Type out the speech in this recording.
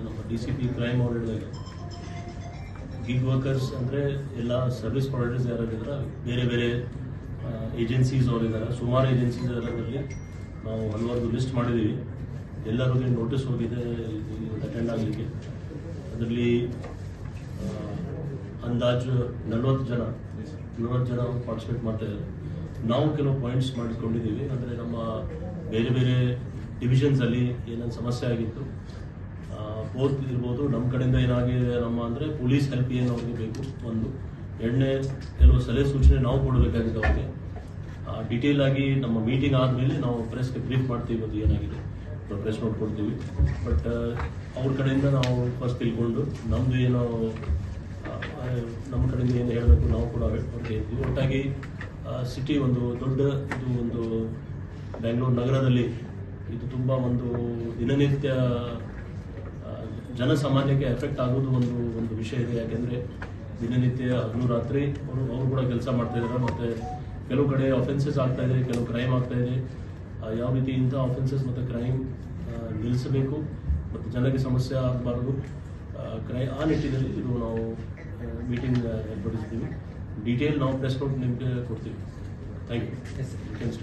ನಮ್ಮ DCP crime ಅವ್ರು ಹೇಳಿದಾಗ ಗಿಗ್ ವರ್ಕರ್ಸ್ ಅಂದರೆ ಎಲ್ಲ ಸರ್ವಿಸ್ ಪ್ರೊವೈಡರ್ಸ್ ಯಾರಿದ್ದಾರೆ ಬೇರೆ ಬೇರೆ ಏಜೆನ್ಸೀಸ್ ಅವರಿದ್ದಾರೆ, ಸುಮಾರು ಏಜೆನ್ಸೀಸ್ ಅದರಲ್ಲಿ ನಾವು ಹಲವಾರು ಲಿಸ್ಟ್ ಮಾಡಿದ್ದೀವಿ. ಎಲ್ಲರಿಗೂ ನೋಟಿಸ್ ಹೋಗಿದೆ ಅಟೆಂಡ್ ಆಗಲಿಕ್ಕೆ. ಅದರಲ್ಲಿ ಅಂದಾಜು 40 ಜನ ಪಾರ್ಟಿಸಿಪೇಟ್ ಮಾಡ್ತಾ ಇದ್ದಾರೆ. ನಾವು ಕೆಲವು ಪಾಯಿಂಟ್ಸ್ ಮಾಡಿಕೊಂಡಿದ್ದೀವಿ. ಅಂದರೆ ನಮ್ಮ ಬೇರೆ ಬೇರೆ ಡಿವಿಷನ್ಸಲ್ಲಿ ಏನೇನು ಸಮಸ್ಯೆ ಆಗಿತ್ತು, ಬೋತ್ ಇರ್ಬೋದು, ನಮ್ಮ ಕಡೆಯಿಂದ ಏನಾಗಿದೆ ನಮ್ಮ ಅಂದರೆ ಪೊಲೀಸ್ ಹೆಲ್ಪ್ ಏನು ಅವ್ರಿಗೆ ಬೇಕು ಒಂದು, ಎರಡನೇ ಕೆಲವು ಸಲಹೆ ಸೂಚನೆ ನಾವು ಕೊಡಬೇಕಾಗಿದೆ ಅವ್ರಿಗೆ. ಡೀಟೇಲ್ ಆಗಿ ನಮ್ಮ ಮೀಟಿಂಗ್ ಆದಮೇಲೆ ನಾವು ಪ್ರೆಸ್ಗೆ ಬ್ರೀಫ್ ಮಾಡ್ತೀವಿ, ಅದು ಏನಾಗಿದೆ ಪ್ರೆಸ್ ನೋಟ್ ಕೊಡ್ತೀವಿ. ಬಟ್ ಅವ್ರ ಕಡೆಯಿಂದ ನಾವು ಫಸ್ಟ್ ತಿಳ್ಕೊಂಡು ನಮ್ಮದು ಏನೋ ನಮ್ಮ ಕಡೆಯಿಂದ ಏನು ಹೇಳಬೇಕು ನಾವು ಕೂಡ ಅವ್ರಿಗೆ ಹೇಳ್ತೀವಿ. ಒಟ್ಟಾಗಿ ಸಿಟಿ ಒಂದು ದೊಡ್ಡ ಇದು ಒಂದು ಬೆಂಗಳೂರು ನಗರದಲ್ಲಿ ಇದು ತುಂಬ ಒಂದು ದಿನನಿತ್ಯ ಜನಸಾಮಾನ್ಯಕ್ಕೆ ಎಫೆಕ್ಟ್ ಆಗೋದು ಒಂದು ವಿಷಯ ಇದೆ. ಯಾಕೆಂದರೆ ದಿನನಿತ್ಯ ಹಗಲು ರಾತ್ರಿ ಅವರು ಕೂಡ ಕೆಲಸ ಮಾಡ್ತಾ ಇದ್ದಾರೆ. ಮತ್ತು ಕೆಲವು ಕಡೆ ಅಫೆನ್ಸಸ್ ಆಗ್ತಾ ಇದೆ, ಕೆಲವು ಕ್ರೈಮ್ ಆಗ್ತಾ ಇದೆ. ಯಾವ ರೀತಿ ಇಂಥ ಅಫೆನ್ಸಸ್ ಮತ್ತು ಕ್ರೈಮ್ ನಿಲ್ಲಿಸಬೇಕು ಮತ್ತು ಜನಕ್ಕೆ ಸಮಸ್ಯೆ ಆಗಬಾರ್ದು, ಆ ನಿಟ್ಟಿನಲ್ಲಿ ಇದು ನಾವು ಮೀಟಿಂಗ್ ಏರ್ಪಡಿಸ್ತೀವಿ. ಡೀಟೇಲ್ ನಾವು ಪ್ರೆಸ್ ನೋಟ್ ನಿಮಗೆ ಕೊಡ್ತೀವಿ. Thank you.